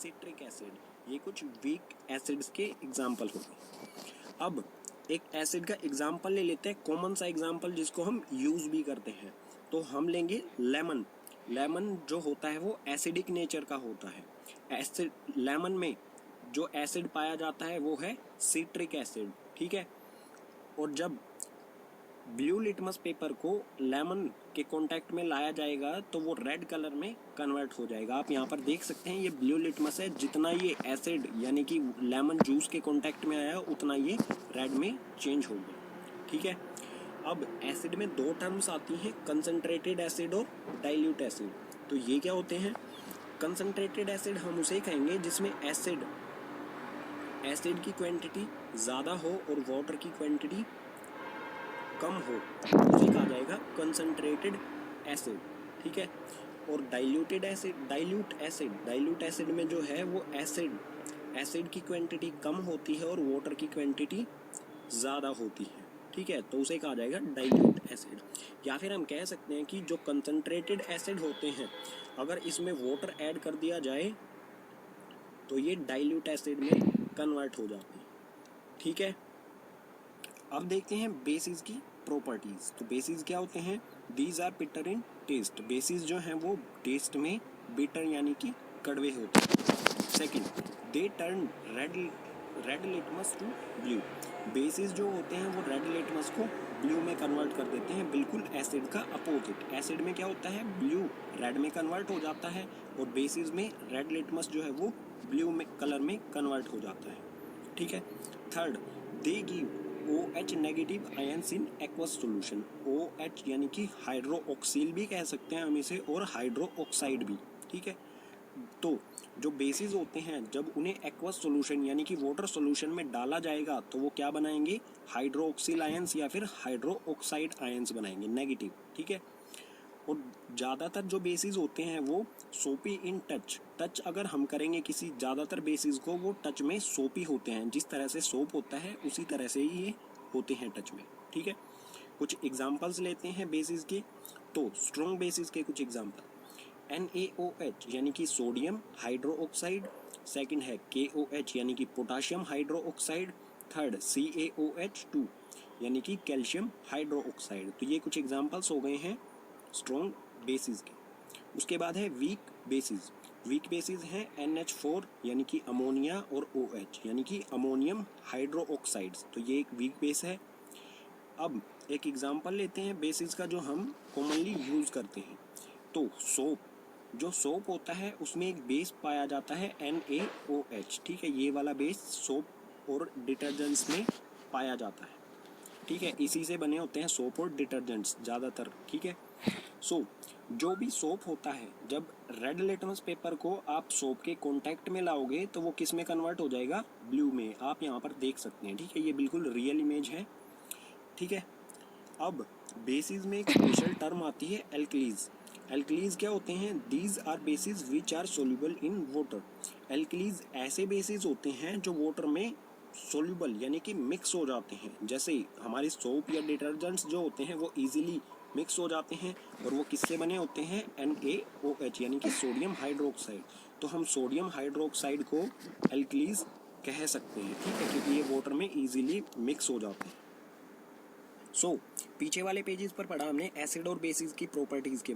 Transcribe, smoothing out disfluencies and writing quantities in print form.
Citric acid, ये कुछ weak acids के एग्जाम्पल हो गए। अब एक एसिड का एग्जाम्पल ले लेते हैं, कॉमन सा एग्जाम्पल जिसको हम यूज़ भी करते हैं। तो हम लेंगे लेमन। लेमन जो होता है वो एसिडिक नेचर का होता है। एसिड लेमन में जो एसिड पाया जाता है वो है सिट्रिक एसिड, ठीक है। और जब ब्लू लिटमस पेपर को लेमन के कांटेक्ट में लाया जाएगा तो वो रेड कलर में कन्वर्ट हो जाएगा। आप यहाँ पर देख सकते हैं ये ब्लू लिटमस है, जितना ये एसिड यानी कि लेमन जूस के कांटेक्ट में आया उतना ये रेड में चेंज हो गया, ठीक है। अब एसिड में दो टर्म्स आती हैं, कंसंट्रेटेड एसिड और डाइल्यूट एसिड। तो ये क्या होते हैं? कंसंट्रेटेड एसिड हम उसे कहेंगे जिसमें एसिड की क्वांटिटी ज़्यादा हो और वाटर की क्वांटिटी कम हो, उसे कहा जाएगा कंसंट्रेटेड एसिड, ठीक है। और डाइल्यूट एसिड में जो है वो एसिड की क्वांटिटी कम होती है और वाटर की क्वांटिटी ज़्यादा होती है, ठीक है। तो उसे कहा जाएगा डाइल्यूट एसिड। या फिर हम कह सकते हैं कि जो कंसंट्रेटेड एसिड होते हैं अगर इसमें वाटर ऐड कर दिया जाए तो ये डाइल्यूट एसिड में कन्वर्ट हो जाते हैं, ठीक है। अब देखते हैं बेसिस की प्रॉपर्टीज। तो बेसिस क्या होते हैं? These are bitter in taste. Bases जो हैं वो टेस्ट में बिटर यानी कि कड़वे होते हैं। Second, they turn red litmus to blue. Bases जो होते हैं वो रेड लिटमस को ब्लू में कन्वर्ट कर देते हैं, बिल्कुल एसिड का अपोजिट। एसिड में क्या होता है? ब्लू रेड में कन्वर्ट हो जाता है और बेसिस में रेड लिटमस जो है वो ब्लू में कलर में कन्वर्ट हो जाता है, ठीक है। Third, they give OH negative ions in aqueous solution. OH यानी कि हाइड्रो ऑक्सील भी कह सकते हैं हम इसे, और हाइड्रो ऑक्साइड भी, ठीक है। तो जो बेसिस होते हैं जब उन्हें एक्वस सॉल्यूशन यानी कि वाटर सॉल्यूशन में डाला जाएगा तो वो क्या बनाएंगे? हाइड्रो ऑक्सील आयंस या फिर हाइड्रो ऑक्साइड आयंस बनाएंगे, नेगेटिव, ठीक है। और ज़्यादातर जो बेसिस होते हैं वो सोपी इन टच अगर हम करेंगे किसी ज़्यादातर बेसिस को, वो टच में सोपी होते हैं। जिस तरह से सोप होता है उसी तरह से ही ये होते हैं टच में, ठीक है। कुछ एग्जांपल्स लेते हैं बेसिस के। तो स्ट्रॉन्ग बेसिस के कुछ एग्जांपल, NaOH यानी कि सोडियम हाइड्रो ऑक्साइड। सेकेंड है KOH यानी कि potassium hydro oxide. Third CaOH2 यानी कि कैल्शियम हाइड्रो ऑक्साइड। तो ये कुछ एग्जांपल्स हो गए हैं स्ट्रॉन्ग बेसिस के। उसके बाद है वीक बेसिस। वीक बेसिस हैं NH4 यानी कि अमोनिया और OH यानी कि अमोनियम हाइड्रो ऑक्साइड्स। तो ये एक वीक बेस है। अब एक एग्जांपल लेते हैं बेसिस का जो हम कॉमनली यूज़ करते हैं। तो सोप, जो सोप होता है उसमें एक बेस पाया जाता है NaOH, ठीक है। ये वाला बेस सोप और डिटर्जेंट्स में पाया जाता है, ठीक है। इसी से बने होते हैं सोप और डिटर्जेंट्स ज़्यादातर, ठीक है। सो जो भी सोप होता है जब रेड लिटमस पेपर को आप सोप के कांटेक्ट में लाओगे तो वो किस में कन्वर्ट हो जाएगा? ब्लू में। आप यहाँ पर देख सकते हैं, ठीक है। ये बिल्कुल रियल इमेज है, ठीक है। अब बेसिस में एक स्पेशल टर्म आती है एल्कलीज। एल्कलीज क्या होते हैं? These are bases which are soluble in water. Alkalis ऐसे बेसिस होते हैं जो वाटर में सोल्यूबल यानी कि मिक्स हो जाते हैं। जैसे हमारे सोप या डिटर्जेंट्स जो होते हैं वो इजीली मिक्स हो जाते हैं और वो किससे बने होते हैं? NaOH यानी कि सोडियम हाइड्रोक्साइड। तो हम सोडियम हाइड्रोक्साइड को एल्कलीज कह सकते हैं, ठीक है, क्योंकि ये वाटर में इजीली मिक्स हो जाते हैं। सो पीछे वाले पेजेस पर पढ़ा हमने एसिड और बेसिस की प्रॉपर्टीज़ के